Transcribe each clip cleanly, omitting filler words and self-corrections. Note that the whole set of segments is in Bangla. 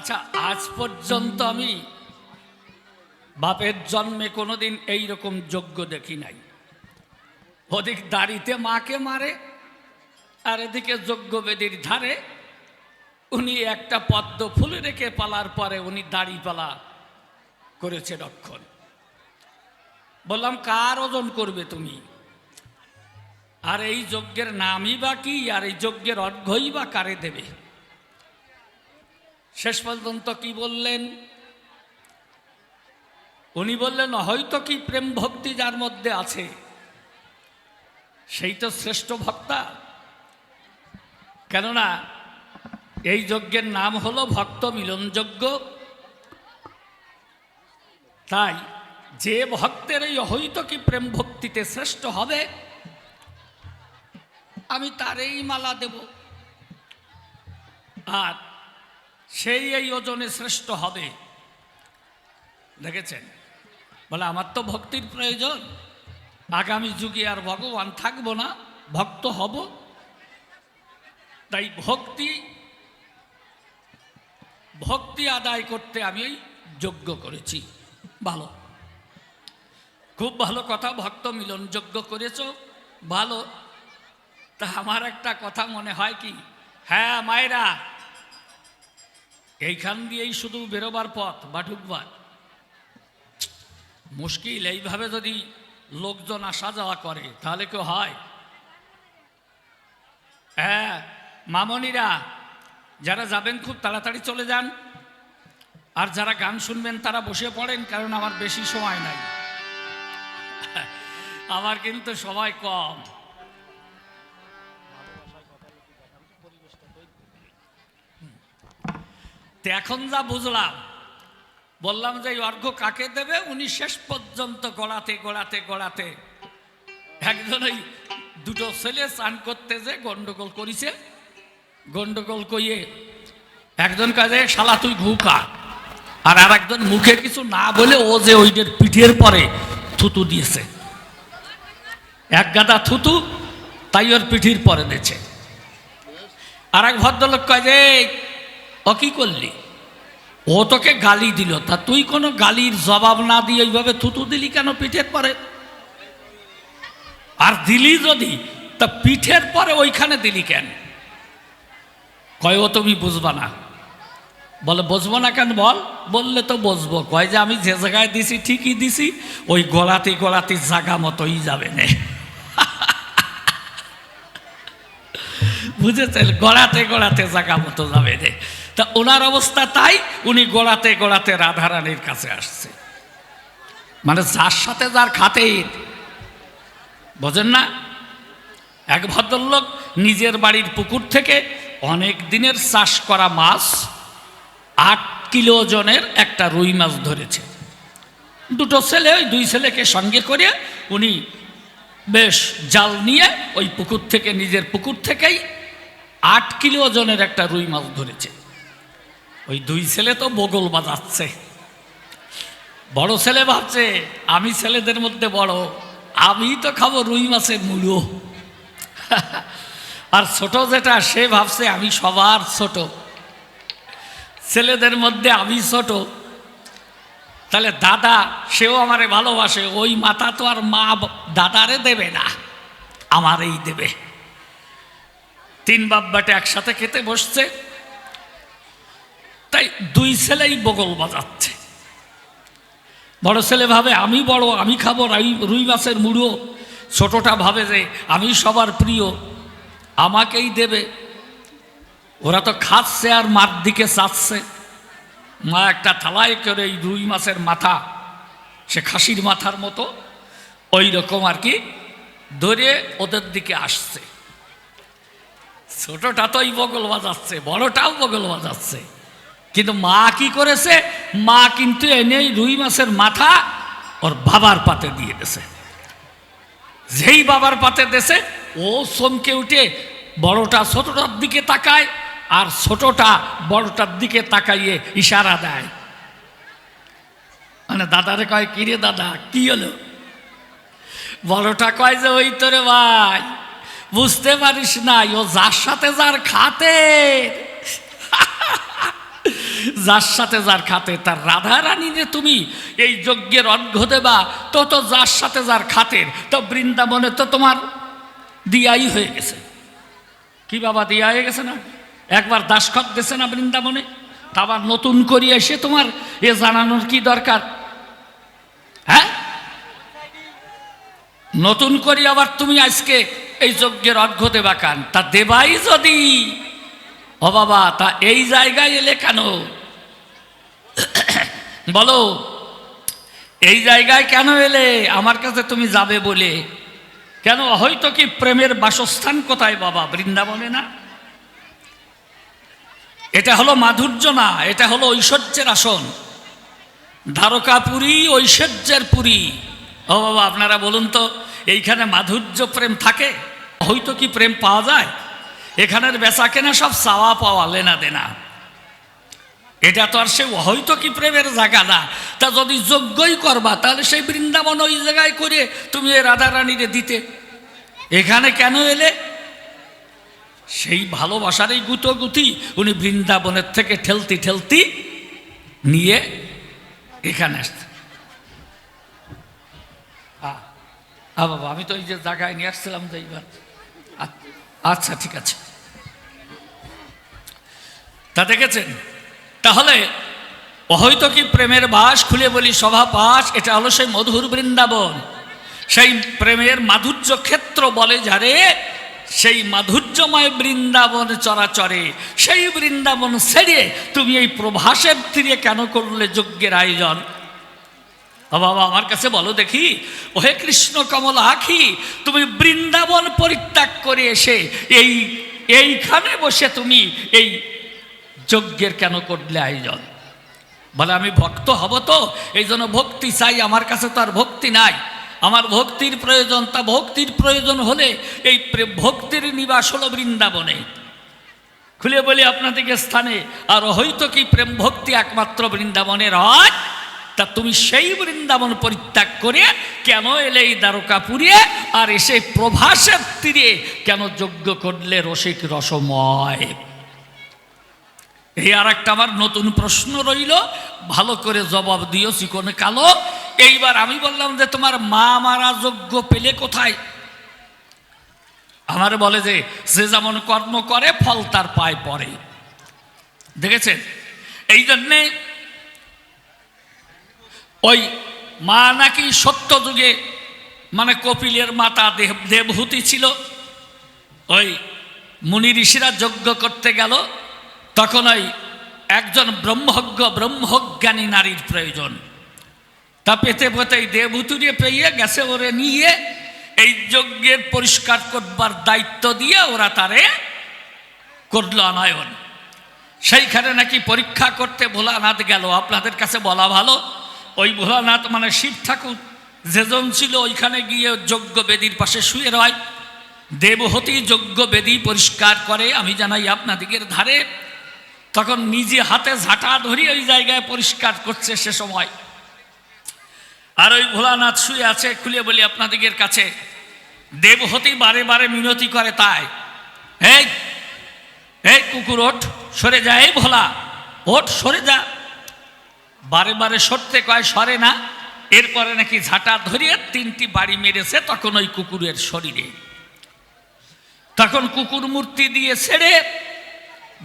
আচ্ছা, আজ পর্যন্ত আমি বাপের জন্মে কোনোদিন এইরকম যজ্ঞ দেখি নাই। ওদিক দাড়িতে মাকে মারে, আর এদিকে যজ্ঞবেদীর ধারে উনি একটা পদ্ম ফুল রেখে পালার পরে উনি দাড়ি পালা করেছে রক্ষণ। বললাম, কার ওজন করবে তুমি? আর এই যজ্ঞের নামই বা কি, আর এই যজ্ঞের অর্ঘ্যই বা কারে দেবে? শেষ পর্যন্ত কি বললেন? উনি বললেন, হয়তো কি প্রেম ভক্তি যার মধ্যে আছে সেই তো শ্রেষ্ঠ ভক্তা। কেননা এই যজ্ঞের নাম হলো ভক্ত মিলন যজ্ঞ। তাই যে ভক্তের এই হয়তো কি প্রেম ভক্তিতে শ্রেষ্ঠ হবে, আমি তারই মালা দেব, আর সেই এই ওজনে শ্রেষ্ঠ হবে। দেখেছেন? বলে, আমার তো ভক্তির প্রয়োজন, আগামী যুগে আর ভগবান থাকবো না, ভক্ত হব। তাই ভক্তি আদায় করতে আমি এই যজ্ঞ করেছি। ভালো, খুব ভালো কথা, ভক্ত মিলন যজ্ঞ করেছ, ভালো। তা আমার একটা কথা মনে হয় কি, হ্যাঁ মায়েরা, এইখান দিয়েই শুধু বেরোবার পথ বা ঢুকবার মুশকিল। এইভাবে যদি লোকজন আসা যাওয়া করে তাহলে কেউ হয়? হ্যাঁ মামনিরা, যারা যাবেন খুব তাড়াতাড়ি চলে যান, আর যারা গান শুনবেন তারা বসে পড়েন, কারণ আমার বেশি সময় নাই, আমার কিন্তু সময় কম। তো এখন যা বুঝলাম, বললাম যে অর্ঘ্য কাকে দেবে, উনি শেষ পর্যন্ত গড়াতে একজন ওই দুটো ছেলে চান করতে যে গন্ডগোল করিছে, গন্ডগোল কইয়ে একজন কাজে শালা তুই ঘুকা, আর একজন মুখে কিছু না বলে ও যে ওইদের পিঠের পরে থুতু দিয়েছে, এক গাদা থুতু, তাই ওর পিঠির পরে দিয়েছে। আর এক ভদ্রলোক কয় যে, ও কি করলি? ও তোকে গালি দিল, তা তুই কোনো গালির জবাব না দিয়ে এইভাবে থুতু দিলি কেন পিঠের পরে? আর দিলি যদি, তা পিঠের পরে ওইখানে দিলি কেন? কয়, ও তুমি বুঝবা না। বলে, বুঝবো না কেন? বললে তো বুঝবো। কয় যে, আমি যে জায়গায় দিছি ঠিকই দিছি, ওই গলাতে জায়গা মতোই যাবে না। বুঝেছেন? গড়াতে জায়গা মতো যাবে রে। তা ওনার অবস্থা তাই, উনি গড়াতে রাধারানীর কাছে আসছে। মানে যার সাথে যার খাতির, বোঝেন না? এক ভদ্রলোক নিজের বাড়ির পুকুর থেকে অনেক দিনের চাষ করা মাছ 8 কিলো ওজনের একটা রুই মাছ ধরেছে। দুটো ছেলে, ওই 2 ছেলেকে সঙ্গে করে উনি বেশ জাল নিয়ে ওই পুকুর থেকে, নিজের পুকুর থেকেই 8 কিলো ওজনের একটা রুই মাছ ধরেছে। ওই 2 ছেলে তো বগল বাজাচ্ছে। বড় ছেলে ভাবছে, আমি ছেলেদের মধ্যে বড়, আমি তো খাবো রুই মাছের মুড়ো। আর ছোট যেটা, সে ভাবছে আমি সবার ছোট, ছেলেদের মধ্যে আমি ছোট, তাহলে দাদা সেও আমারে ভালোবাসে, ওই মাথা তো আর মা দাদারে দেবে না, আমারই দেবে। 3 বাপ বেটা একসাথে খেতে বসছে, তাই 2 ছেলেই বগল বাজাচ্ছে। বড় ছেলে ভাবে আমি বড়, আমি খাবো রুই মাছের মুড়ো। ছোটটা ভাবে যে আমি সবার প্রিয়, আমাকেই দেবে। ওরা তো খাচ্ছে আর মার দিকে চাচ্ছে। মা একটা থালায় করে এই রুই মাছের মাথা, সে খাসির মাথার মতো ওই রকম আর কি, ধরে ওদের দিকে আসছে। ছোটটা তোই বগল বাজাচ্ছে, বড়টাও বগল বাজাচ্ছে, কিন্তু মা কি করেছে? মা কিন্তু এনেই রুই মাছের মাথা ওর বাবার পাতে দিয়ে দিয়েছে। যেই বাবার পাতে দেছে, ও চমকে উঠে বড়টা ছোটটার দিকে তাকায়, আর ছোটটা বড়টার দিকে তাকাইয়ে ইশারা দেয়। মানে দাদারে কয়, কিরে দাদা কি হলো? বড়টা কয় যে, ওই তোরে ভাই, বুঝতে পারিস না, ও যার সাথে যার খাতে যার সাথে যার খাতে, তার রাধা রানীরে তুমি এই যজ্ঞের অর্ঘ্য দেবা, তো তো যার সাথে যার খাতের, তো বৃন্দাবনে তো তোমার দিয়াই হয়ে গেছে। কি বাবা, দিয়া হয়ে গেছে না? একবার দাসখত গেছে না বৃন্দাবনে, তা আবার নতুন করে এসে তোমার এ জানানোর কি দরকার? হ্যাঁ, নতুন করে আবার তুমি আজকে এই যজ্ঞের অর্ঘ্য দেবা কান? তা দেবাই যদি, ও বাবা, তা এই জায়গায় এলে কেন বলো? এই জায়গায় কেন এলে? আমার কাছে তুমি যাবে বলে কেন? হয়তো কি প্রেমের বাসস্থান কোথায় বাবা? বৃন্দাবনে না? এটা হলো মাধুর্য না, এটা হলো ঐশ্বর্যের আসন। দ্বারকাপুরী ঐশ্বর্যের পুরী। ও বাবা, আপনারা বলুন তো, এইখানে মাধুর্য প্রেম থাকে? হয়তো কি প্রেম পাওয়া যায়? এখানের বেচা কেনা সব চাওয়া পাওয়া, লেনা দেনা। এটা তো আর সে হয়তো কি প্রেমের জায়গা না। তা যদি যজ্ঞই করবা, তাহলে সেই বৃন্দাবন ওই জায়গায় করে তুমি এই রাধা রানীরে দিতে। এখানে কেন এলে? সেই ভালোবাসারই গুটি উনি বৃন্দাবনের থেকে ঠেলতি ঠেলতি নিয়ে এখানে আসছে। বাবা, আমি তো এই যে জায়গায় নিয়ে আসছিলাম যে এইবার। আচ্ছা, ঠিক আছে। তা দেখেছেন, তাহলে হয়তো কি প্রেমের বাস, খুলে বলি সভা পাশ, এটা হলো সেই মধুর বৃন্দাবন, সেই প্রেমের মাধুর্য ক্ষেত্র বলে যারে, সেই মাধুর্যময় বৃন্দাবন চরাচরে। সেই বৃন্দাবন ছেড়ে তুমি এই প্রভাসের তীরে কেন করলে যজ্ঞের আয়োজন? বাবা, আমার কাছে বলো দেখি, ওহে কৃষ্ণ কমল আখি, তুমি বৃন্দাবন পরিত্যাগ করে এসে এইখানে বসে তুমি এই যজ্ঞের কেন করলে আয়োজন? বলে আমি ভক্ত হব, তো এই জন্য ভক্তি চাই। আমার কাছে তো আর ভক্তি নাই, আমার ভক্তির প্রয়োজন। তা ভক্তির প্রয়োজন হলে এই ভক্তির নিবাস হলো বৃন্দাবনে। খুলে বলি আপনাদেরকে স্থানে, আর হয়তো কি প্রেম ভক্তি একমাত্র বৃন্দাবনের হয়? তা তুমি সেই বৃন্দাবন পরিত্যাগ করে কেন এলে এই দ্বারকাপুরে, আর এসে প্রভাসের তীরে কেন যজ্ঞ করলে রসিক রসময়? এই আর একটা আমার নতুন প্রশ্ন রইল, ভালো করে জবাব দিও চিকন কালো। এইবার আমি বললাম যে তোমার মা মারা যজ্ঞ পেলে কোথায়? আমার বলে যে সে যেমন কর্ম করে ফল তার পায় পড়ে। দেখেছেন, এই জন্যে ওই মা নাকি সত্য যুগে, মানে কপিলের মাতা দেবহূতি ছিল, ওই মুনি ঋষিরা যজ্ঞ করতে গেল, তখন ওই একজন ব্রহ্মজ্ঞানী নারীর প্রয়োজন। তা পেতে পেতেই দেবহূতিরে পেয়ে গেছে, ওরে নিয়ে এই যজ্ঞের পরিষ্কার করবার দায়িত্ব দিয়ে ওরা তারে করল আনয়ন। সেইখানে নাকি পরীক্ষা করতে ভোলানাথ গেল। আপনাদের কাছে বলা ভালো, ওই ভোলানাথ মানে শিব ঠাকুর যেজন ছিল, ওইখানে গিয়ে যজ্ঞ বেদীর পাশে শুয়ে রয়। দেবহূতি যজ্ঞ বেদী পরিষ্কার করে, আমি জানাই আপনাদিগের ধারে। তখন নিজে হাতে ঝাঁটা ধরি ওই জায়গায় পরিষ্কার করছে সে সময়। আর ওই ভোলানাথ শুয়ে আছে। খুলে বলি আপনাদিগের কাছে, দেবহূতি বারে বারে মিনতি করে, তাই এই কুকুর ওঠ, সরে যা, এই ভোলা ওঠ, সরে যা। বারে বারে সরতে কয়, সরে না। এরপরে নাকি ঝাঁটা ধরিয়ে 3টি বাড়ি মেরেছে তখন ওই কুকুরের শরীরে। তখন কুকুর মূর্তি দিয়ে ছেড়ে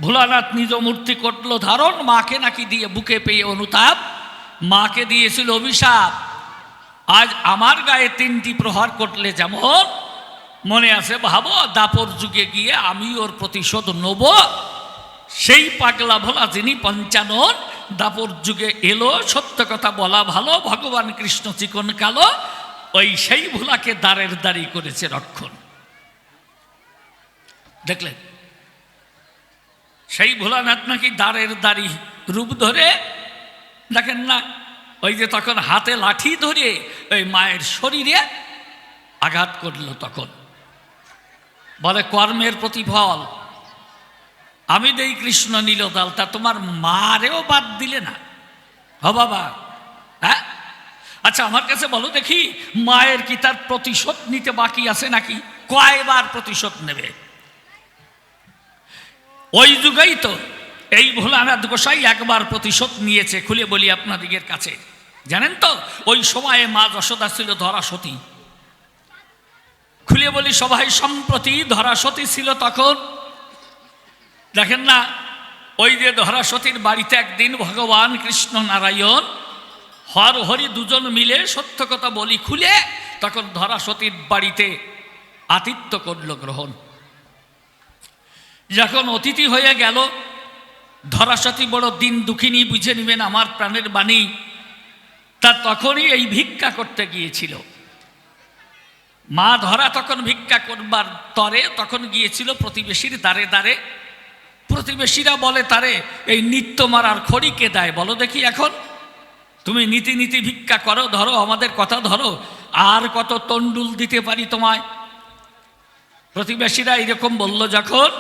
ভোলানাথ নিজ মূর্তি করল ধারণ। মাকে নাকি দিয়ে বুকে পেয়ে অনুতাপ, মাকে দিয়েছিল অভিশাপ, আজ আমার গায়ে 3টি প্রহার করলে যেমন, মনে আছে ভাবো, দাপর যুগে গিয়ে আমি ওর প্রতিশোধ নেব। সেই পাগলা ভোলা যিনি পঞ্চানন, দাপর যুগে এলো। সত্য কথা বলা ভালো, ভগবান কৃষ্ণ চিকন কালো, ওই সেই ভোলাকে দ্বারের দাঁড়ি করেছে রক্ষণ। দেখলেন, সেই ভোলানাথ নাকি দ্বারের দাঁড়ি রূপ ধরে, দেখেন না, ওই যে তখন হাতে লাঠি ধরে ওই মায়ের শরীরে আঘাত করল। তখন বলে কর্মের প্রতিফল আমি দেই কৃষ্ণ নীলদাল, তা তোমার মারেও বাদ দিলে না? হ বাবা, হ্যাঁ। আচ্ছা, আমার কাছে বলো দেখি, মায়ের কি তার প্রতিশোধ নিতে বাকি আছে নাকি? কয়বার প্রতিশোধ নেবে? ওই যুগেই তো এই ভোলানাথ গোসাই একবার প্রতিশোধ নিয়েছে। খুলে বলি আপনাদিগের কাছে, জানেন তো ওই সময়ে মা যশোদা ছিল ধরা সতী। খুলে বলি সবাই, সম্প্রতি ধরা সতী ছিল তখন। দেখেন না, ওই যে ধরা সতীর বাড়িতে একদিন ভগবান কৃষ্ণ নারায়ণ হর হরি দুজন মিলে সত্য কথা বলি খুলে তখন ধরা সতীর বাড়িতে আতিথ্য করল গ্রহণ। যখন অতিথি হয়ে গেল, ধরা সতী বড় দিন দুঃখিনী, বুঝে নেবেন আমার প্রাণের বাণী। তা তখনই এই ভিক্ষা করতে গিয়েছিল মা ধরা, তখন ভিক্ষা করবার তরে তখন গিয়েছিল প্রতিবেশীর দ্বারে দ্বারে। প্রতিবেশীরা বলে তারে, এই নিত্য মারার খড়ি কে দেয় বলো দেখি, এখন তুমি নীতি নীতি ভিক্ষা করো, ধরো আমাদের কথা ধরো, আর কত তন্ডুল দিতে পারি তোমায়। প্রতিবেশীরা এরকম বলল যখন,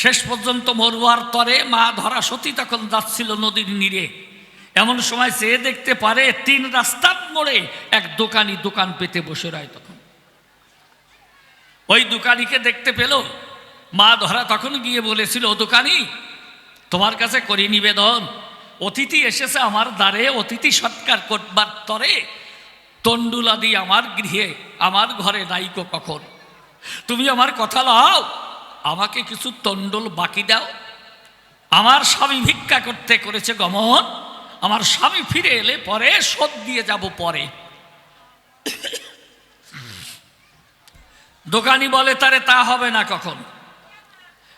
শেষ পর্যন্ত মরুয়ার তরে মা ধরা সতী তখন যাচ্ছিল নদীর নীরে। এমন সময় সে দেখতে পারে 3 রাস্তার মোড়ে এক দোকানি দোকান পেতে বসে রয়। তখন ওই দোকানিকে দেখতে পেল মা ধরা, তখন গিয়ে বলেছিল, ও দোকানি, তোমার কাছে করি নিবেদন, অতিথি এসেছে আমার দ্বারে, অতিথি সৎকার করবার তরে তন্ডুলাদি আমার গৃহে আমার ঘরে নাইকো কখন, তুমি আমার কথা লাও, আমাকে কিছু তন্ডুল বাকি দাও। আমার স্বামী ভিক্ষা করতে করেছে গমন, আমার স্বামী ফিরে এলে পরে শোধ দিয়ে যাব পরে। দোকানি বলে তারে, তা হবে না কখন,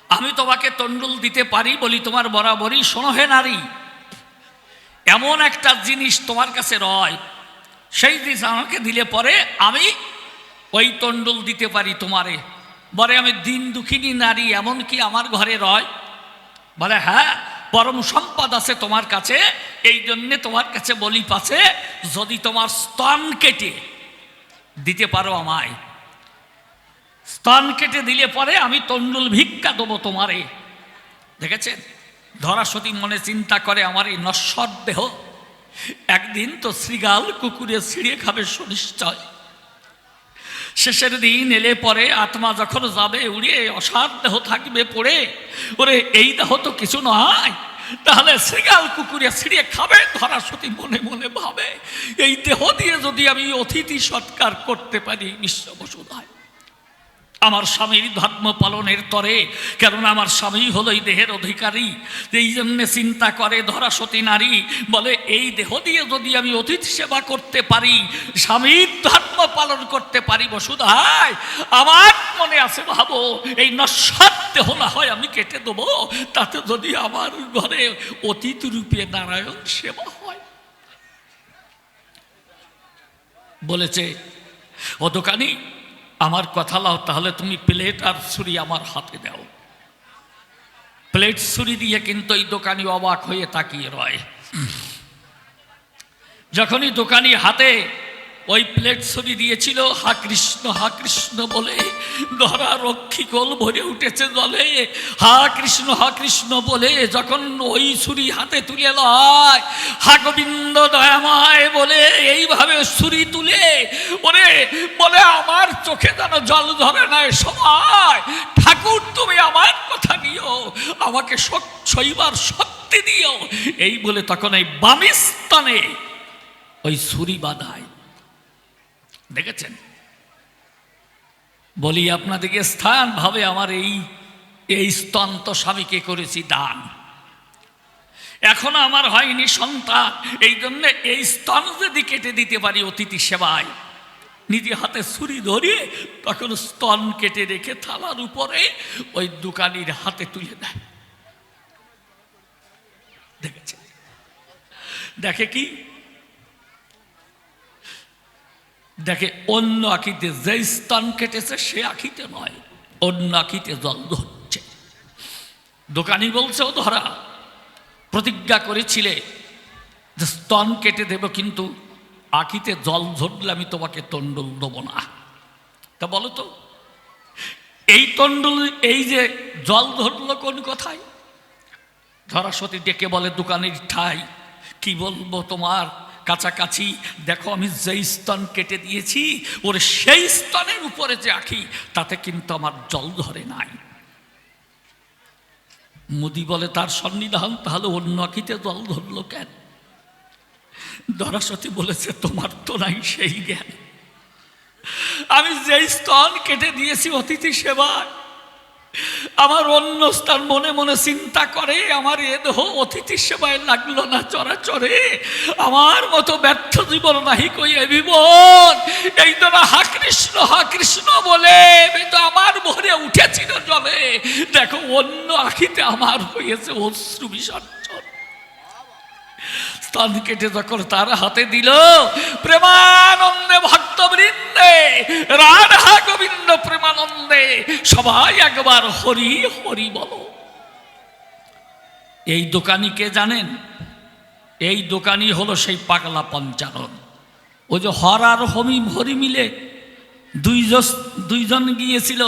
আমি তোমাকে তন্ডুল দিতে পারি বলি তোমার বরাবরই। শোনো হে নারী, এমন একটা জিনিস তোমার কাছে রয়, সেই জিনিস আমাকে দিলে পরে আমি ওই তন্ডুল দিতে পারি তোমারে। বলে আমি দিন দুঃখিনী নারী, এমন কি আমার ঘরে রয়? বলে হ্যাঁ, পরম সম্পদ আছে তোমার কাছে, এই জন্যে তোমার কাছে বলি পাছে, যদি তোমার স্তন কেটে দিতে পারো আমায়, স্তন কেটে দিলে পরে আমি তন্ডুল ভিক্ষা দেবো তোমারে। দেখেছেন, ধরা সতী মনে চিন্তা করে, আমার এই নশ্বর দেহ একদিন তো শৃগাল কুকুরে ছিঁড়ে খাবে সুনিশ্চয়। শেষের দিন এলে পরে আত্মা যখন যাবে উড়ে, অসার দেহ থাকবে পড়ে, ওরে এই দেহ তো কিছু নয়, তাহলে শৃগাল কুকুরে ছিঁড়ে খাবে। ধরা সতী মনে মনে ভাবে, এই দেহ দিয়ে যদি আমি অতিথি সৎকার করতে পারি বিশ্ব বসুধায়, আমার স্বামীর ধর্ম পালনের তরে, কেননা আমার স্বামী হলো এই দেহের অধিকারী। এই জন্য চিন্তা করে ধরা সতী নারী, বলে এই দেহ দিয়ে যদি আমি অতিথি সেবা করতে পারি, স্বামীর ধর্ম পালন করতে পারি বসুধায়, আমার মনে আছে ভাবো, এই নশ্বর দেহ না হয় আমি কেটে দেবো, তাতে যদি আমার ঘরে অতিথি রূপে নারায়ণ সেবা হয়। বলেছে, ও দোকানি, আমার কথা লাও, তাহলে তুমি প্লেট আর ছুরি আমার হাতে দাও। প্লেট ছুরি দিয়ে কিন্তু এই দোকানি অবাক হয়ে তাকিয়ে রয়। যখনই দোকানি হাতে ওই প্লেট ছুরি দিয়েছিল, হা কৃষ্ণ বলে ধরা রক্ষিকল ভরে উঠেছে জলে। হা কৃষ্ণ বলে যখন ওই ছুরি হাতে তুলে লয়, হা গোবিন্দ দয়াময় বলে এইভাবে ছুরি তুলে ওরে বলে, আমার চোখে যেন জল ধরে না সময়, ঠাকুর তুমি আমার কথা নিও, আমাকে সইবার শক্তি দিও। এই বলে তখন এই বামী স্তনে ওই ছুরি বাঁধায়। দেখেছেন, বলি আপনাদেরকে স্থান ভাবে আমার এই স্তন তো স্বামীকে করেছি দান, এখনো আমার হয়নি সন্তান, এই জন্য এই স্তন যদি কেটে দিতে পারি অতিথি সেবায়, নিজে হাতে ছুরি ধরিয়ে তখন স্তন কেটে রেখে থালার উপরে ওই দোকানির হাতে তুলে দেয়। দেখেছেন, দেখে কি, দেখে অন্য আখিতে যে স্তন কেটেছে সে আখিতে নয়, অন্য আখিতে জল ধরছে। দোকানি বলছে, ও ধরা, প্রতিজ্ঞা করেছিলে যে স্তন কেটে দেব, কিন্তু আখিতে জল ঝরলে আমি তোমাকে তন্ডুল দেবো না। তা বলো তো, এই তন্ডুল, এই যে জল ধরলো কোন কথায়? ধরা সতী ডেকে বলে, দোকানির ঠাই কি বলবো তোমার কাছাকাছি, দেখো আমি যেই স্তন কেটে দিয়েছি, ওর সেই স্তনের উপরে যে আঁখি, তাতে কিন্তু আমার জল ধরে নাই। মুদি বলে তার সন্নিধান, তাহলে অন্য আখিতে জল ধরল কেন? ধরাসতী বলেছে তোমার তো নাই সেই জ্ঞান। আমি যেই স্তন কেটে দিয়েছি অতিথি সেবায়, আমার অন্য স্থান মনে মনে চিন্তা করে আমার এ দেহ অতিথি সেবায় লাগলো না চরাচরে, আমার মতো ব্যর্থ জীবন নাহি কই এ জীবন। এই তো না হা কৃষ্ণ বলে তো আমার ভরে উঠেছিল জলে, দেখো অন্য আখিতে আমার হয়েছে অশ্রু বিসর্জন। স্তন কেটে যখন তার হাতে দিল, প্রেমানন্দে ভক্তবৃন্দে, রাধা গোবিন্দ প্রেমানন্দে সবাই একবার হরি হরি বলো। এই দোকানি কে জানেন? এই দোকানি হলো সেই পাগলা পঞ্চানন। ওই যে হর আর হরি মিলে দুইজন গিয়েছিল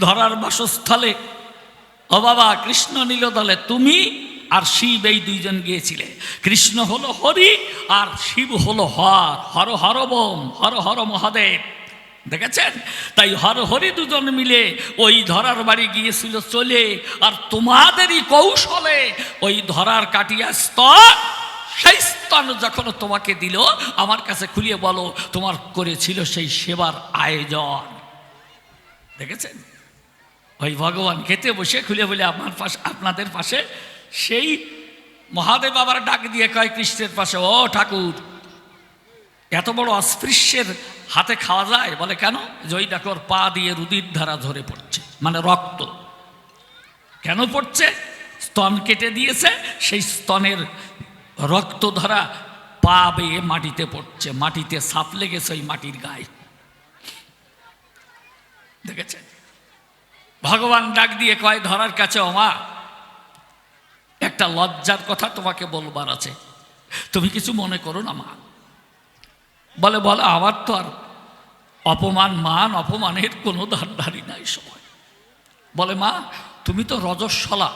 ধরার বাসস্থলে। ও বাবা, কৃষ্ণ নিল দলে, তুমি আর শিব এই দুইজন গিয়েছিলে। কৃষ্ণ হলো হরি আর শিব হলো হর। হর হর বম, হর হর মহাদেব। দেখেছেন? তাই হর হরি দুজন মিলে ওই ধরার বাড়ি গিয়েছিল চলে, আর তোমাদেরই কৌশলে ওই ধরার কাটিয়া স্তন, সেই স্তন যখন তোমাকে দিল, আমার কাছে খুলিয়ে বলো তোমার করেছিল সেই সেবার আয়োজন। দেখেছেন? ওই ভগবান খেতে বসে খুলে বলে আমার পাশে, আপনাদের পাশে সেই মহাদেব আবার ডাক দিয়ে কয় কৃষ্ণের পাশে, ও ঠাকুর, এত বড় অস্পৃশ্যের হাতে খাওয়া যায়? বলে কেন? জয় দেখো পা দিয়ে রুধির ধারা ঝরে পড়ছে, মানে রক্ত। কেন পড়ছে? স্তন কেটে দিয়েছে, সেই স্তনের রক্ত ধরা পা বেয়ে মাটিতে পড়ছে, মাটিতে সাপ লেগেছে ওই মাটির গায়ে। দেখেছেন? ভগবান ডাক দিয়ে কয় ধরার কাছে, ওমা একটা লজ্জার কথা তোমাকে বলবার আছে, তুমি কিছু মনে করো না মা। বলে বলে আমার তো আর মান অপমানের কোনো ধারধারি নাই সময়। বলে মা তুমি তো রজস্বলা।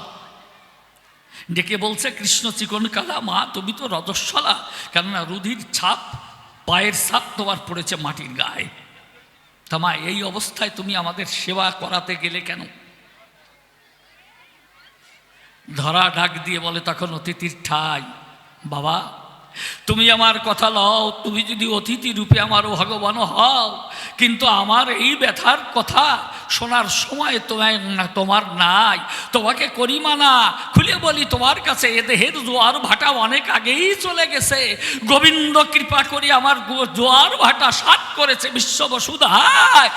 ডেকে বলছে কৃষ্ণ চিকন কালা, মা তুমি তো রজস্বলা, কেননা রুধির ছাপ, পায়ের ছাপ তোমার পড়েছে মাটির গায়ে। তা মা এই অবস্থায় তুমি আমাদের সেবা করাতে গেলে কেন? ধরা ডাক দিয়ে বলে তখন অতিথির ঠাই, বাবা তুমি আমার কথা লও, তুমি যদি অতিথি রূপে আমার ভগবান হও, কিন্তু আমার এই ব্যথার কথা শোনার সময় তোমার নাই। তোমাকে করি মানা, খুলে বলি তোমার কাছে এ দেহের জোয়ার ভাটা অনেক আগেই চলে গেছে। গোবিন্দ কৃপা করি আমার জোয়ার ভাটা সাত করেছে বিশ্ববসুধায়।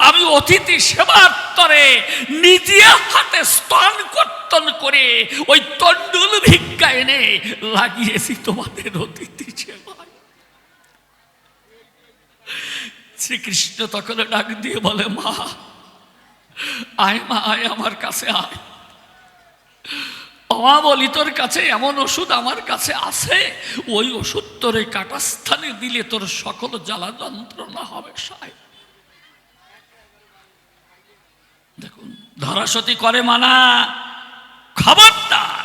আমি অতিথি সেবার তরে নিজে হাতে স্তন কর্তন করে ওই তন্ডুল ভিক্ষা এনে লাগিয়েছি তোমাদের অতিথি সেবায়। শ্রীকৃষ্ণ তখন ডাক দিয়ে বলে, মা আয়, মা আয়, আমার কাছে আয়। মা বলি তোর কাছে এমন ওষুধ আমার কাছে আছে, ওই ওষুধ তোর এই কাটাস্থানে দিলে তোর সকল জ্বালা যন্ত্রণা হবে সায়। দেখুন ধরাসতী করে মানা, খবরদার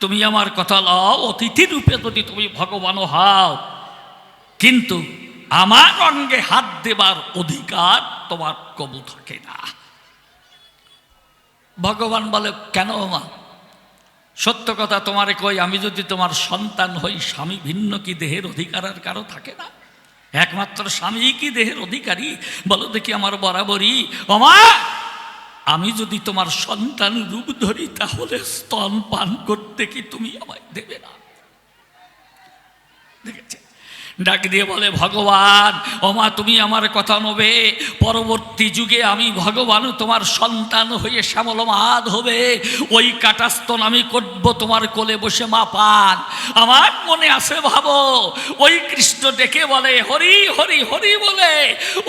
তুমি আমার কথা লও, অতিথি রূপে যদি তুমি ভগবান হও, কিন্তু আমার অঙ্গে হাত দেবার অধিকার তোমার কবু থাকে না। ভগবান বলে, কেন মা? সত্য কথা তোমারে কই, আমি যদি তোমার সন্তান হই, স্বামী ভিন্ন কি দেহের অধিকার আর কারো থাকে না? একমাত্র স্বামী কি দেহের অধিকারী? বলো দেখি আমার বরাবরই। ওমা আমি যদি তোমার সন্তান রূপ ধরি, তাহলে স্তন পান করতে কি তুমি আমায় দেবে না? দেখেছে? ডাক দিয়ে বলে, ভগবান ওমা তুমি আমার কথা নেবে, পরবর্তী যুগে আমি ভগবান তোমার সন্তান হয়ে শ্যামল মাদ হবে, ওই কাটাস্তন আমি করব তোমার কোলে বসে মা পান। আমার মনে আছে ভাবো, ওই কৃষ্ণ ডেকে বলে হরি হরি হরি বলে,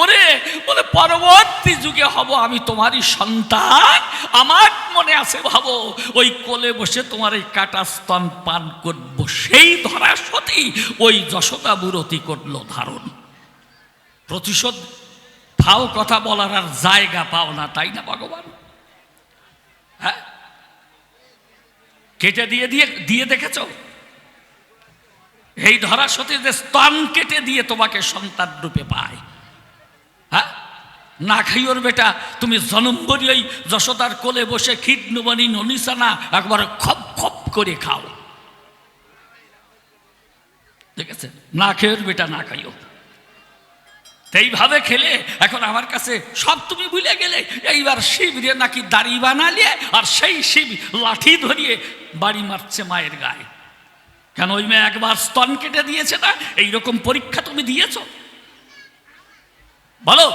ওরে বলে পরবর্তী যুগে হব আমি তোমারই সন্তান। আমার মনে আছে ভাবো, ওই কোলে বসে তোমার এই কাটাস্তন পান করব। সেই ধরাসতী ওই যশোদা বুরতি করলো ধারণ। প্রতিশোধ পাও, কথা বলার আর জায়গা পাও না, তাই না ভগবান? হ্যাঁ, কেটে দিয়ে দিয়ে দিয়ে দেখেছ? এই ধরাসতী যে স্তন কেটে দিয়ে তোমাকে সন্তান রূপে পায়, হ্যাঁ না খাইওর বেটা, তুমি জনমভরি ওই যশোদার কোলে বসে খিটনুবানি ননিসানা একবার খপ খপ করে খাও, দেখেছেন? না খেয়ের বেটা না খাইও। এইভাবে খেলে এখন আমার কাছে সব তুমি ভুলে গেলে। এইবার শিব রে নাকি দাড়ি বানালিয়ে আর সেই শিব লাঠি ধরিয়ে বাড়ি মারছে মায়ের গায়ে। কেন? ওই মেয়ে একবার স্তন কেটে দিয়েছে না? এইরকম পরীক্ষা তুমি দিয়েছো? বলো,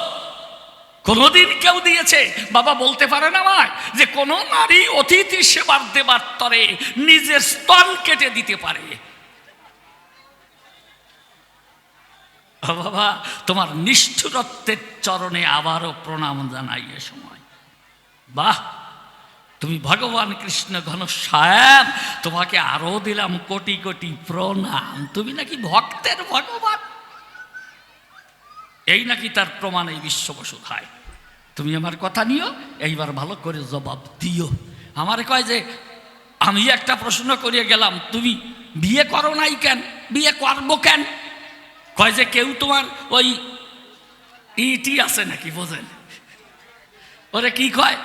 কোনদিন কেউ দিয়েছে? বাবা বলতে পারে না মায় যে কোনো নারী অতিথি সেবার দেবার তরে নিজের স্তন কেটে দিতে পারে? বাবা, তোমার নিষ্ঠুরত্বের চরণে আবারও প্রণাম জানাই এ সময়। বাহ, তুমি ভগবান কৃষ্ণ ঘনশ্যাম, তোমাকে আরো দিলাম কোটি কোটি প্রণাম। তুমি নাকি ভক্তের ভগবান, এই নাকি তার প্রমাণ এই বিশ্ববসুধায়। তুমি আমার কথা নিও, এইবার ভালো করে জবাব দিও। আমার কয় যে আমি একটা প্রশ্ন করিয়ে গেলাম, তুমি বিয়ে করো নাই কেন? বিয়ে করবো কেন? কয় যে কেউ তোমার ওই ইটি আছে নাকি, বোঝেন? ওরে কি কয়?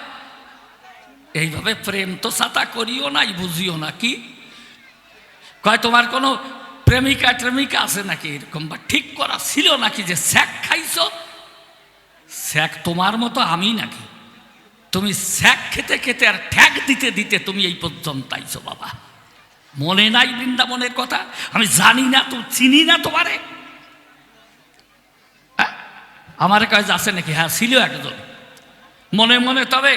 এইভাবে প্রেম তো সাতা করিও নাই, বুঝিও না। কি কয়? তোমার কোনো প্রেমিকা ট্রেমিকা আছে নাকি এরকম, বা ঠিক করা ছিল নাকি যে স্যাক খাইছো? স্যাক তোমার মতো আমি নাকি? তুমি স্যাক খেতে খেতে আর ঠ্যাক দিতে দিতে তুমি এই পর্যন্ত আইছো। বাবা, মনে নাই বৃন্দাবনের কথা? আমি জানি না, তো চিনি না তোমারে? আমার কাছে আছে নাকি? হ্যাঁ, ছিল একজন মনে মনে, তবে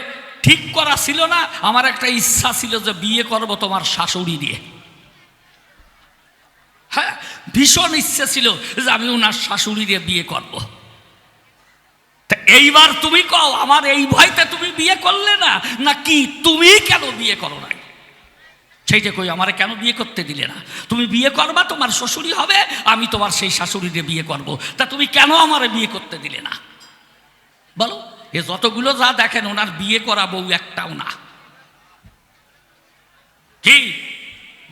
ঠিক করা ছিল না। আমার একটা ইচ্ছা ছিল যে বিয়ে করব তোমার শাশুড়ি দিয়ে। হ্যাঁ, ভীষণ ইচ্ছে ছিল যে আমি ওনার শাশুড়ি দিয়ে বিয়ে করব। তা এইবার তুমি কও, আমার এই ভয়তে তুমি বিয়ে করলে না, নাকি তুমি কেন বিয়ে করো নাই সেইটা কই? আমারে কেন বিয়ে করতে দিলে না? তুমি বিয়ে করবা, তোমার শ্বশুরি হবে, আমি তোমার সেই শাশুড়ি দিয়ে বিয়ে করব। তা তুমি কেন আমারে বিয়ে করতে দিলে না বলো? এ যতগুলো যা দেখেন, ওনার বিয়ে করা বউ একটাও না। কি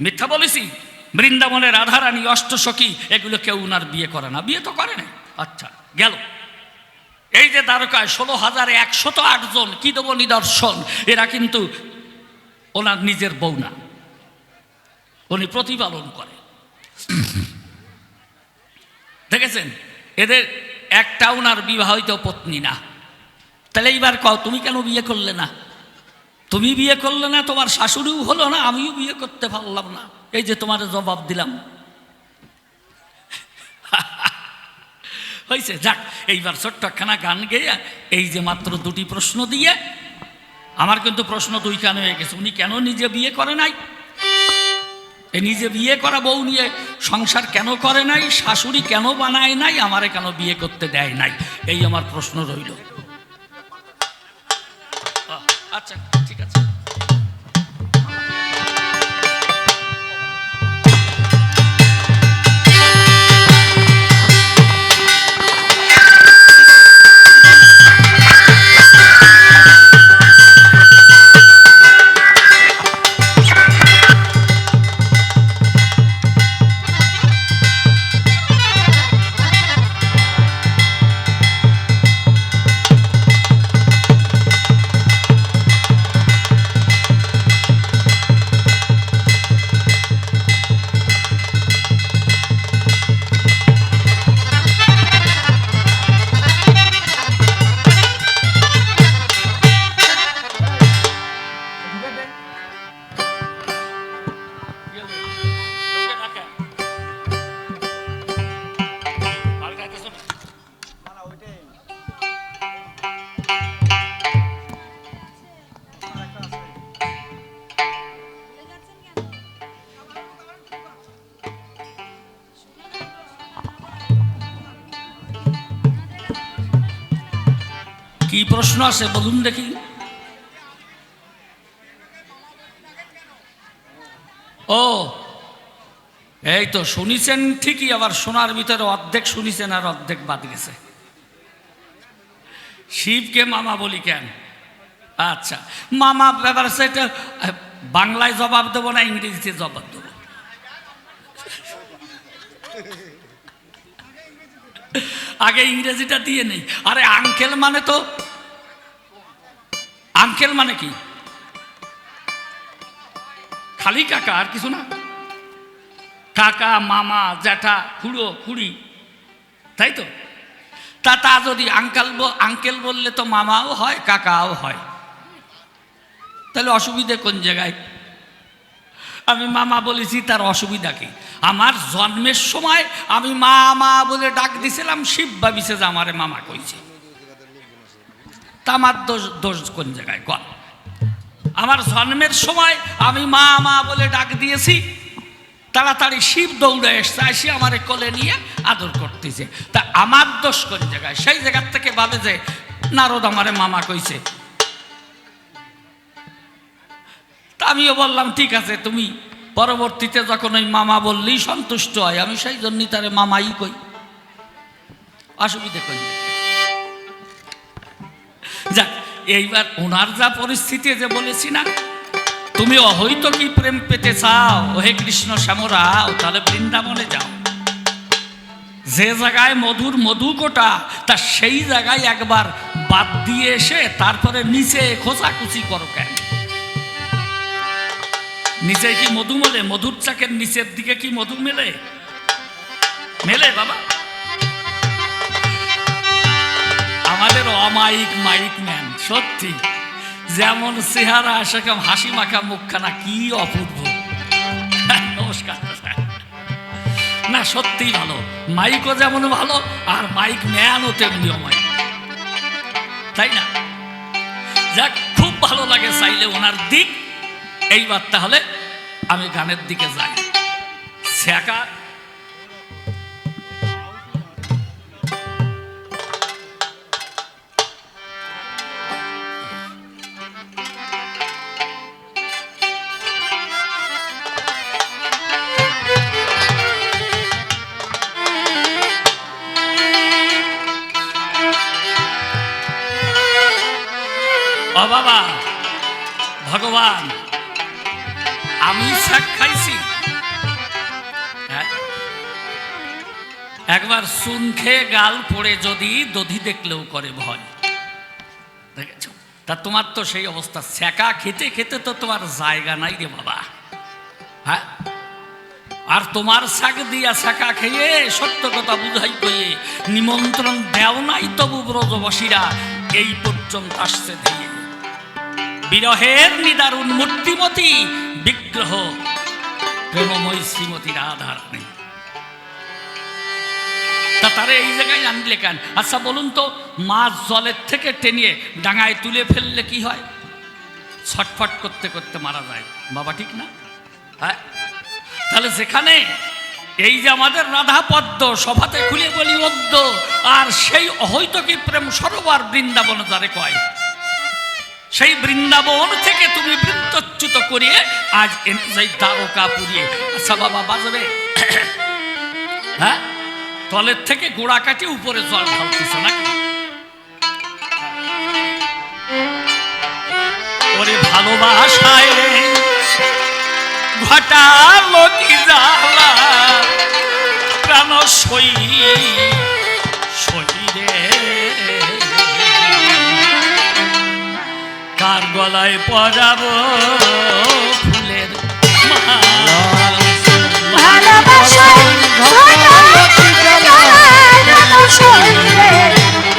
মিথ্যা বলেছি? বৃন্দাবনের রাধারানী, অষ্টসখী, এগুলো কেউ ওনার বিয়ে করে না। বিয়ে তো করে না। আচ্ছা, গেল। এই যে দ্বারকায় 16,108 জন, কি দেব নিদর্শন, এরা কিন্তু ওনার নিজের বউ না, উনি প্রতিপালন করে। দেখেছেন? এদের একটা ওনার বিবাহিত পত্নী না। তাহলে এইবার কও, তুমি কেন বিয়ে করলে না? তুমি বিয়ে করলে না, তোমার শাশুড়িও হলো না, আমিও বিয়ে করতে পারলাম না। এই যে তোমার জবাব দিলাম। হয়েছে, যাক, এইবার ছোট্ট একখানা গান গেয়ে এই যে মাত্র দুটি প্রশ্ন দিয়ে আমার কিন্তু প্রশ্ন দুইখানে হয়ে গেছে। উনি কেন নিজে বিয়ে করে নাই? এই নিজে বিয়ে করা বউ নিয়ে সংসার কেন করে নাই? শাশুড়ি কেন বানায় নাই? আমারে কেন বিয়ে করতে দেয় নাই? এই আমার প্রশ্ন রইল। আচ্ছা, ঠিক আছে। কি প্রশ্ন আছে বলুন দেখি। ও, এই তো শুনিছেন ঠিকই, আবার শোনার ভিতরে অর্ধেক শুনিছেন আর অর্ধেক বাদ গেছে। শিবকে মামা বলি কেন? আচ্ছা, মামা ব্যাপার সেটা বাংলায় জবাব দেবো না ইংরেজিতে জবাব দেবো? আগে ইংরেজিটা দিয়ে নেই। আরে আঙ্কেল মানে তো, আঙ্কেল মানে কি? খালি কাকা, আর কিছু না? কাকা, মামা, জ্যাঠা, খুড়ো, খুড়ি, তাই তো? তা যদি আঙ্কেল বললে তো মামাও হয়, কাকাও হয়। তাহলে অসুবিধে কোন জায়গায়? আমি মামা বলেছি, তার অসুবিধা কি? আমার জন্মের সময় আমি মা মা বলে ডাক দিছিলাম, শিব ভাবিছে যে আমারে মামা কইছে। তা আমার দোষ কোন জায়গায়? আমার জন্মের সময় আমি মা মা বলে ডাক দিয়েছি, তাড়াতাড়ি শিব দৌড়ে এসছে, আসি আমারে কোলে নিয়ে আদর করতেছে। তা আমার দোষ কোন জায়গায়? সেই জায়গার থেকে ভাবে যে নারদ আমারে মামা কইছে। তা আমিও বললাম ঠিক আছে, তুমি পরবর্তীতে যখন ওই মামা বললেই সন্তুষ্ট হয়, আমি সেই জন্যই তারে মামাই কই। অসুবিধে কই? যাক, এইবার ওনার যা পরিস্থিতি যে বলেছি না, তুমি অহৈত কি প্রেম পেতে চাও, ওহে কৃষ্ণ শ্যামরাও, তাহলে বৃন্দাবনে যাও। যে জায়গায় মধুর মধু কোটা, তা সেই জায়গায় একবার বাদ দিয়ে এসে তারপরে নিচে খোঁচাখুচি করো কেন? নিচে কি মধু মেলে? মধুর চাকের নিচের দিকে কি মধু মেলে? মেলে বাবা? আমাদের অমায়িক মাইক ম্যান সত্যি, যেমন চেহারা সেরকম হাসি মাখা মুখখানা, কি অপূর্ব। নমস্কার। না সত্যিই ভালো, মাইকও যেমন ভালো, আর মাইক ম্যানও তেমনি অমায়িক, তাই না? যাক, খুব ভালো লাগে চাইলে ওনার দিক। এইবার তাহলে আমি গানের দিকে যাই। ছ্যাঁকা ও বাবা ভগবান, আমি শাক খাইছি, একবার চুন খেয়ে গাল পড়ে যদি দধি দেখলেও করে ভয়। দেখেছ? তা তোমার তো সেই অবস্থা, ছ্যাঁকা খেতে খেতে তো তোমার জায়গা নাই রে বাবা। হ্যাঁ, আর তোমার শাক দিয়া ছ্যাঁকা খেয়ে সত্য কথা বুঝাই কইয়ে নিমন্ত্রণ দেও নাই, তবু ব্রজবাসীরা এই পর্যন্ত আসছে দিয়ে। বিরহের নিদারুণ মূর্তিমতী বিগ্রহ প্রেমময়ী শ্রীমতী রাধারানী, তা তারা এই জায়গায় আনলে কেন? আচ্ছা বলুন তো, মাছ জলের থেকে টেনে ডাঙায় তুলে ফেললে কি হয়? ছটফট করতে করতে মারা যায় বাবা, ঠিক না? হ্যাঁ, তাহলে যেখানে এই যে আমাদের রাধা পদ্ম সভাতে খুলে বলি অদ্য, আর সেই অহৈতকী প্রেম সরোবর বৃন্দাবন যারে কয়, সেই বৃন্দাবন থেকে তুমি বৃত্তচ্যুত করিয়ে আজ এনে যাই দ্বারকা পুরিয়ে। আচ্ছা বাবা বাজবে, হ্যাঁ, তলের থেকে গোড়া কাটি উপরে জল ঢালতেছ নাকি? ওরে ভালোবাসায় ঘটালো কি জ্বালা, প্রাণ সই সইরে কার গলায় পরাবো ফুলের মালা। ভালোবাসায় ঘটালো কি জ্বালা, প্রাণ সইরে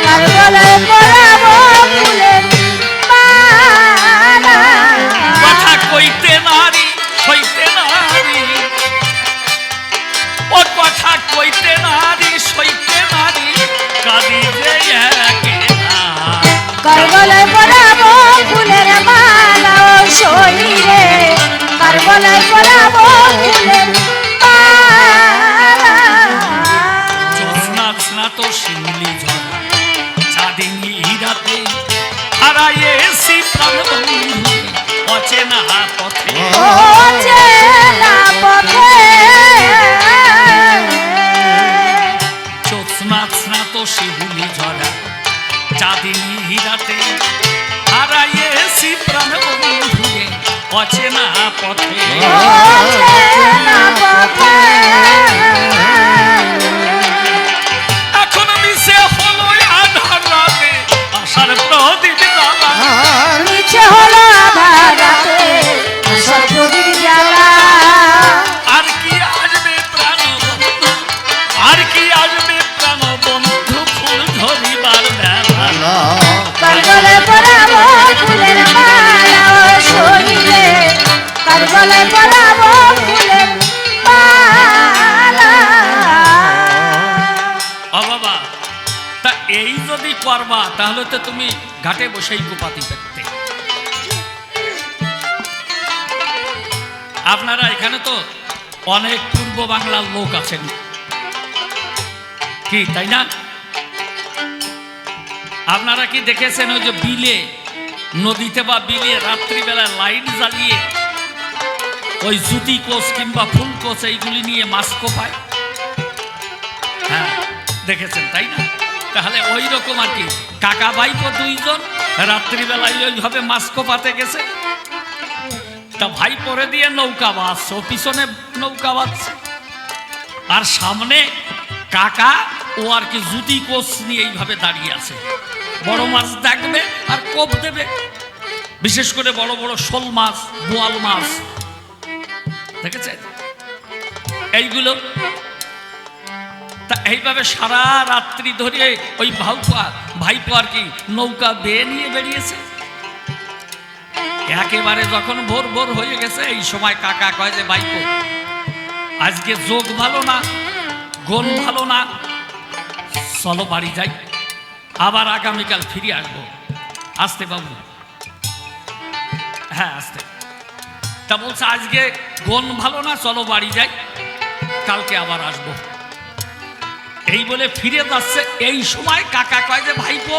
কার গলায় পরাবো ফুলের মালা। কথা কইতে নারী সইতে নারী, ও কথা কইতে নারী সইতে নারী, কাঁদি যে একেলা। কার গলায় পরাবো ফুলের মালা, ও সইরে কার গলায় পরাবো ফুলের মালা। জ্যোৎস্না স্নাত শিউলি ঝরা, চাঁদিনী রাতে হারাইয়েছি প্রাণ বন্ধু অচেনা পথে। অচেনা পথে জ্যোৎস্না স্নাত শিউলি ঝরা, চাঁদিনী রাতে হারাইয়েছি প্রাণ বন্ধু অচেনা পথে। অচেনা পথে এখন মিশে আশার প্রদীপ জ্বালা নিচে হলো আধার রাতে আশার প্রদীপ জ্বালা। আর কি আসবে প্রাণ বন্ধু, আর কি আসবে প্রাণ বন্ধু ফুল ধরিবার বেলা। কার গলায় পরাবো ফুলের মালা ও শরীরে, কার গলায় পরাবো ফুলের মালা। ও বাবা, তা এই যদি করবা তাহলে তো তুমি ঘাটে বসেই কুপাতি পেতে। আপনারা এখানে তো অনেক পূর্ব বাংলার লোক আছেন, কি তাই না? আপনারা কি দেখেছেন ওই যে বিলে, নদীতে বা বিলে রাত্রিবেলায় লাইট জ্বালিয়ে ওই জুতি কোষ কিংবা ফুল কোষ এইগুলি নিয়ে মাছ কোপায়? হ্যাঁ দেখেছেন তাই না? তাহলে ওই রকম আর কি কাকা ভাইপো দুইজন রাত্রিবেলায় ওইভাবে মাছ কোপাতে গেছে। তা ভাই পরে দিয়ে নৌকা বাঁচছে, ও পিছনে নৌকা বাঁচছে, আর সামনে কাকা ও আর কি জুতি কোষ নিয়ে এইভাবে দাঁড়িয়ে আছে। বড় মাছ দেখবে আর কোপ দেবে, বিশেষ করে বড় বড় শোল মাছ, বোয়াল মাছ, দেখেছেন এইগুলো। তা এইভাবে সারা রাত্রি ধরে ওই ভাইপো আর কি নৌকা বেয়ে নিয়ে বেরিয়েছে। একেবারে যখন ভোর ভোর হয়ে গেছে, এই সময় কাকা কয় যে ভাইপো আজকে যোগ ভালো না, গণ ভালো না, চলো বাড়ি যাই, আবার আগামীকাল ফিরে আসবো। আসতে বাবু, হ্যাঁ আসতে। তা বলছে আজকে গণ ভালো না, চলো বাড়ি যাই, কালকে আবার আসবো। এই বলে ফিরে যাচ্ছে, এই সময় কাকা কয় যে ভাইপো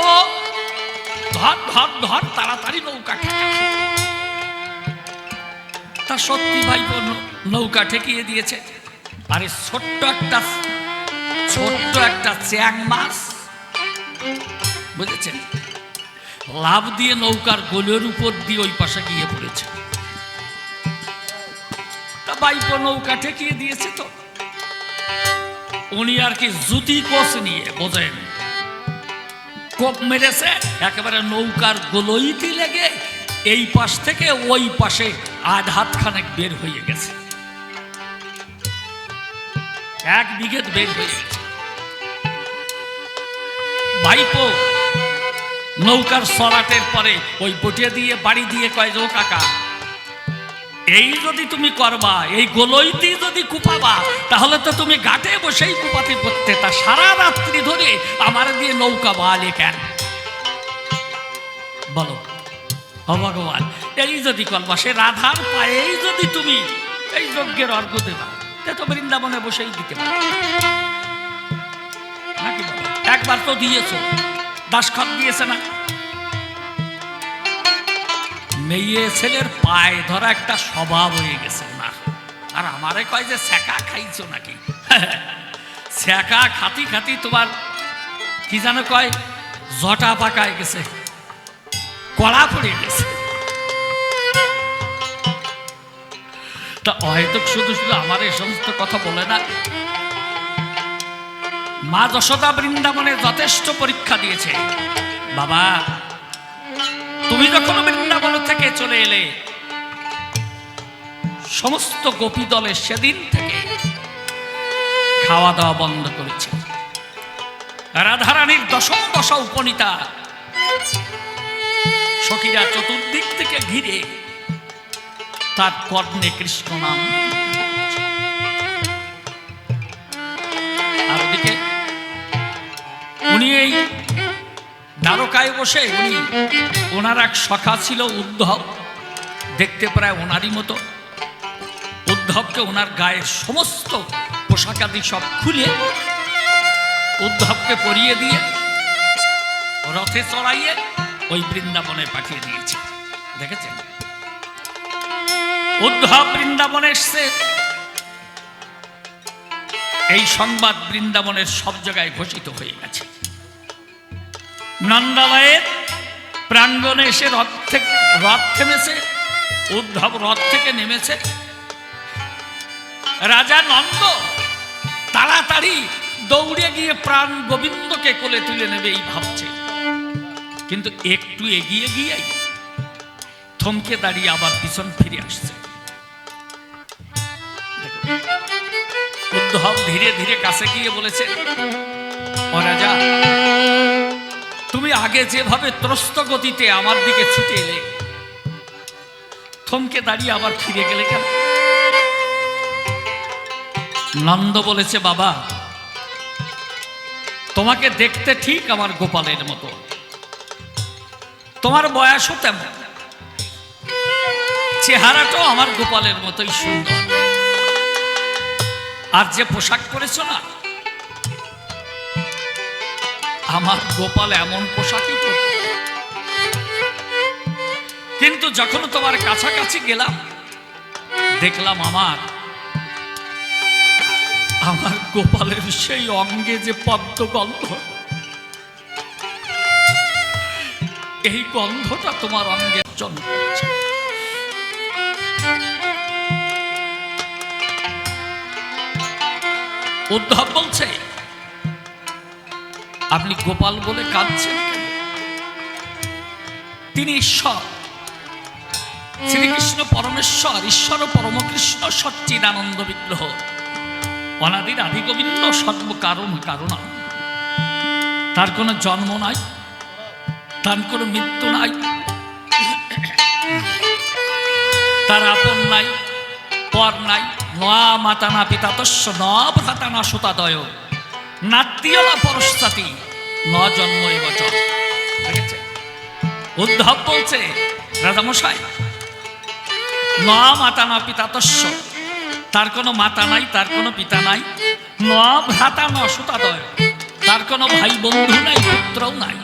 ধর ধর ধর, তাড়াতাড়ি নৌকা ঠেকা। তা সত্যি ভাইপো নৌকা ঠেকিয়ে দিয়েছে। আরে ছোট্ট একটা চ্যাং মাছ, বুঝেছেন, লাভ দিয়ে নৌকার গোলের উপর দিয়ে ওই পাশে গিয়ে পড়েছে। তা ভাইপো নৌকা ঠেকিয়ে দিয়েছে, তো উনি আর কি জুতি কোষ নিয়ে, বোঝেন, কোপ মেরেছে, একেবারে নৌকার গোলইতে লেগে এই পাশ থেকে ওই পাশে আধ হাত খানেক বের হয়ে গেছে, 1 বিঘে বের হয়ে গেছে। ভাইপো নৌকার সরাটের পরে ওই বটিয়া দিয়ে বাড়ি দিয়ে কয় যে ও কাকা, এই যদি তুমি করবা, এই গোলইতেই যদি কুপাবা, তাহলে তো তুমি ঘাটে বসেই কুপাতে করতে। তা সারা রাত্রি ধরে আমার দিয়ে নৌকা বালে কেন বলো? ও ভগবান, এই যদি করবা, সে রাধার পায়েই যদি তুমি এই যজ্ঞের অর্ঘ দেবা, তো বৃন্দাবনে বসেই দিতে পারো নাকি বাবা? একবার তো দিয়েছ, দাসখত দিয়েছে না? মেয়ে ছেলের পায়ে ধরা একটা স্বভাব হয়ে গেছে না। আর আমারে কয় যে ছ্যাঁকা খাইছো নাকি? ছ্যাঁকা খাতি খাতি তোমার কি জানো কয়, জটা পাকায় গেছে, কড়া পড়ে গেছে। তা হয়তো শুধু শুধু আমার এই সমস্ত কথা বলে না, মা যশোদা বৃন্দাবনে যথেষ্ট পরীক্ষা দিয়েছে। বাবা তুমি যখন বৃন্দাবন থেকে চলে এলে, সমস্ত গোপী দলে সেদিন থেকে খাওয়া দাওয়া বন্ধ করেছে। রাধারানীর দশম দশা উপনীতা সখীরা চতুর্দিক থেকে ঘিরে তার কর্ণে কৃষ্ণ নাম। আর ওদিকে উনি এই দ্বারকায় বসে, ওনার এক সখা ছিল উদ্ধব, দেখতে প্রায় ওনারই মতো। উদ্ধবকে ওনার গায়ের সমস্ত পোশাকাদি সব খুলে উদ্ধবকে পরিয়ে দিয়ে রথে চড়াইয়ে ওই বৃন্দাবনে পাঠিয়ে দিয়েছে। দেখেছেন, উদ্ধব বৃন্দাবনে এসছে, এই সংবাদ বৃন্দাবনের সব জায়গায় ঘোষিত হয়ে গেছে। নন্দালয়ের প্রাঙ্গণে এসে রথ থেমেছে, উদ্ধব রথ থেকে নেমেছে। রাজা নন্দ তাড়াতাড়ি দৌড়ে গিয়ে প্রাণ গোবিন্দকে কোলে তুলে নেবে এই ভাবছে। কিন্তু একটু এগিয়ে গিয়ে থমকে দাঁড়িয়ে আবার পিছন ফিরে আসছে। উদ্ধব ধীরে ধীরে কাছে গিয়ে বলেছে, ও রাজা, তুমি আগে যেভাবে ত্রস্ত গতিতে আমার দিকে ছুটে এলে, থমকে দাঁড়িয়ে আবার ফিরে গেলে কেন? নন্দ বলেছে, বাবা, তোমাকে দেখতে ঠিক আমার গোপালের মতো, তোমার বয়সও তেমন, চেহারাটাও আমার গোপালের মতোই সুন্দর, আর যে পোশাক পরেছো না, আমার গোপাল এমন পোশাকই পরত। কিন্তু যখন তোমার কাছাকাছি গেলাম, দেখলাম আমার গোপালের সেই অঙ্গে যে পদ্ম গন্ধ, এই গন্ধটা তোমার অঙ্গের জন্য করছে। উদ্ধব বলছে, আপনি গোপাল বলে কাঁদছেন কেন? তিনি ঈশ্বর, শ্রীকৃষ্ণ পরমেশ্বর, ঈশ্বর পরমকৃষ্ণ সচ্চিদানন্দ বিগ্রহ, অনাদির আদি গোবিন্দ, সর্বকারণ কারণা। তার কোনো জন্ম নাই, তার কোনো মৃত্যু নাই, তার আপন নাই, পর নাই। নয়া মাতা না পিতা তস্য, ন ভ্রাতা না সুতাদয়, নাত্মীয় না পরশ্চাতি, ন জন্ম এবচ। দেখেছে? উদ্ধব বলছে, রাজামশাই, ন মাতা না পিতা তস্য, তার কোনো মাতা নাই, তার কোনো পিতা নাই। ন ভ্রাতা ন সুতাদয়, তার কোনো ভাই বন্ধু নাই, পুত্রও নাই।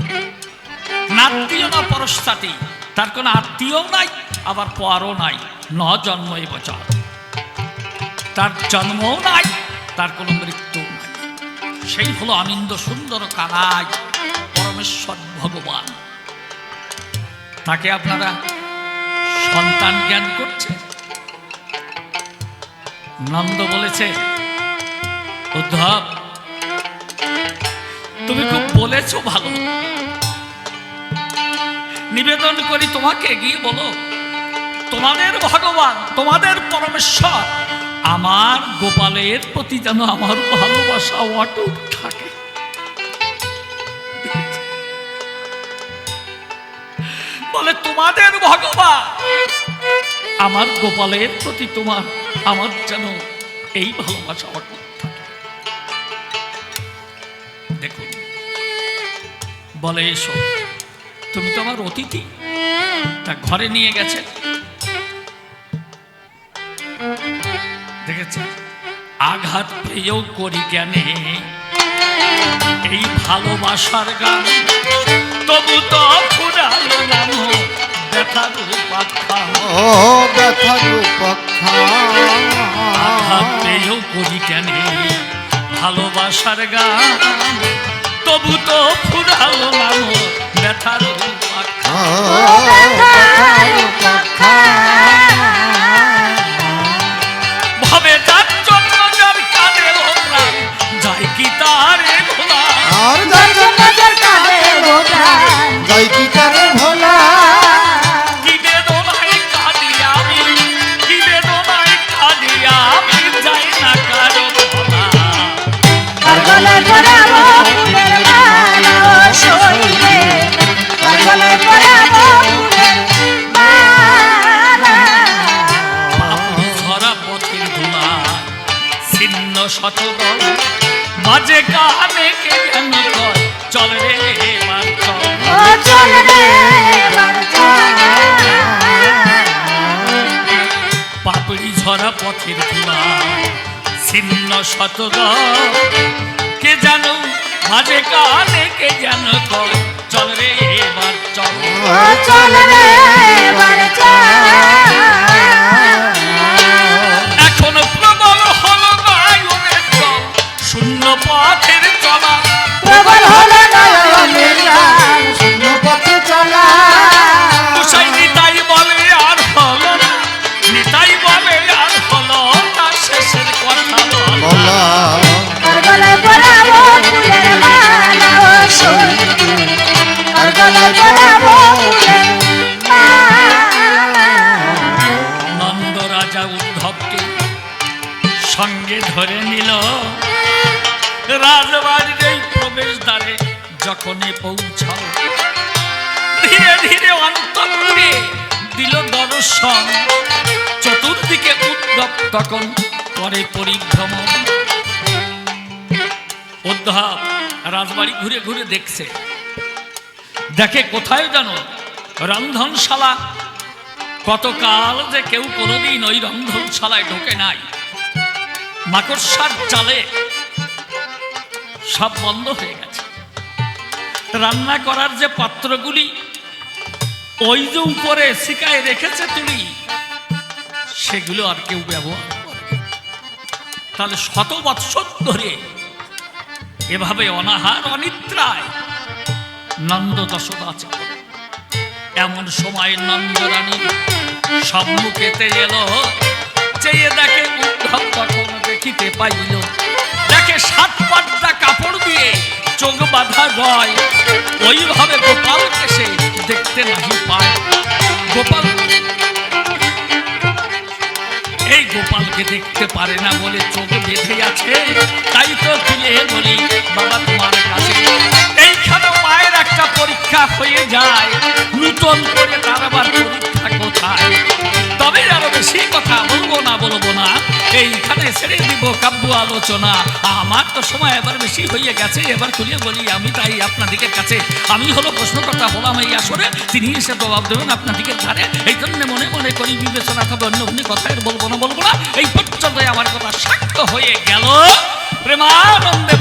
নাত্মীয় না পরশ্চাতি, তার কোনো আত্মীয়ও নাই, আবার পরও নাই। ন জন্ম এবচ, তার জন্মও নাই, তার কোনো মৃত্যু নাই। সেই হলো আনন্দ সুন্দর কানাই পরমেশ্বর ভগবান। তাকে আপনারা সন্তান জ্ঞান করছে। নন্দ বলেছে, উদ্ধব, তুমি খুব বলেছো ভালো, নিবেদন করি তোমাকে, গিয়ে বলো তোমাদের ভগবান, তোমাদের পরমেশ্বর আমার গোপালের প্রতি যেন আমার ভালোবাসা অটুট থাকে। বলে তোমাদের ভগবান আমার গোপালের প্রতি তোমার আমার যেন এই ভালোবাসা অটুট থাকে। দেখুন, বলে এসো, তুমি তো আমার অতিথি। তা ঘরে নিয়ে গেছে, দেখেছে, আঘাত পেয়েও করি জ্ঞানে এই ভালোবাসার গান, তবু তো ফুরালো নাম ব্যথার পাখা। আঘাত পেয়েও করি জ্ঞানে ভালোবাসার গান, তবু তো ফুরালো নাম ব্যথার পাখা। ভবে যার জন্য যার কাঁদে ভোলা, যায় কি তারে ভোলা, আর যার জন্য যার কাঁদে ভোলা, যায় কি তারে ভোলা। কি বেদনায় কাঁদি আমি, কি বেদনায় কাঁদি আমি, যাই না কারো ভোলা। কার গলায় পরাবো ফুলের মালা ও শরীরে, কার গলায় পরাবো ফুলের মালা। পাপড়ি ঝরা পথের ধুলা, ছিন্ন শতদল, মাঝে কানে কে যেন কয়, চল রে এবার চল। ও চল রে এবার চল। পাপড়ি ঝরা পথের ধুলা, ছিন্ন শতদল, কে যেন মাঝে কানে কে যেন কয়, চল রে এবার চল। ও চল রে এবার চল। এখন প্রবল হলো নয়নের জল, শূন্য পথের চলা, প্রবল হলো নয়নের জল, শূন্য পথে চলা। তুষাই নিতাই বলে আর হলো না, নিতাই বলে আর হলো না, শেষের কথা বলা। কার গলায় পরাবো ফুলের মালা ও শরীরে, কার গলায় পরাবো উদ্ধবকে সঙ্গে ধরে নিল। রাজবাড়ির এই প্রবেশদ্বারে যখনই পৌঁছাল, ধীরে ধীরে অন্তঃপুরে দিল দর্শন। চতুর্দিকে উদ্ধব তখন করে পরিভ্রমণ। উদ্ধব রাজবাড়ি ঘুরে ঘুরে দেখছে, দেখে কোথায় জানো রন্ধনশালা। কতকাল যে কেউ কোনোদিন ওই রন্ধনশালায় ঢোকে নাই। মাকড়সার জালে সব বন্ধ হয়ে গেছে। রান্না করার যে পাত্রগুলি ওই যে উপরে শিকায় রেখেছে তুলি, সেগুলো আর কেউ ব্যবহার করে। তাহলে 100 বৎসর ধরে এভাবে অনাহার অনিদ্রায় নন্দ দশরথ আছে। এমন সময় নন্দরানী সম্মুখেতে এলো, চেয়ে দেখে উদ্ধব তখন দেখিতে পাইল। দেখে 7 পাট্টা কাপড় দিয়ে চোখ বাঁধা গয়, ওইভাবে গোপালকে সে দেখতে নাহি পায়। গোপাল এই গোপালকে দেখতে পারে না বলে চোখ বেঁধে আছে। তাই তো তুলে বলি বাবা তোমার কাছে এইখানে মায়ের একটা পরীক্ষা হয়ে যায়, নূতন করে তার আবার পরীক্ষা কোথায়। তবে আরো বেশি কথা বলবো না, এইখানে ছেড়ে দিব কাব্য আলোচনা। আমার তো সময় এবার বেশি হয়ে গেছে। এবার খুলে বলি আমি, তাই আপনাদিকের কাছে আমি হলো প্রশ্নকর্তা হলাম এই আসরে, তিনি এসে জবাব দেবেন আপনাদিকের ধারে। এই জন্য মনে মনে করি বিবেচনা, তবে অন্য অন্য কথা বলবো না। এই পর্যন্ত আমার কথা সাক্ষ্য হয়ে গেল। প্রেমানন্দে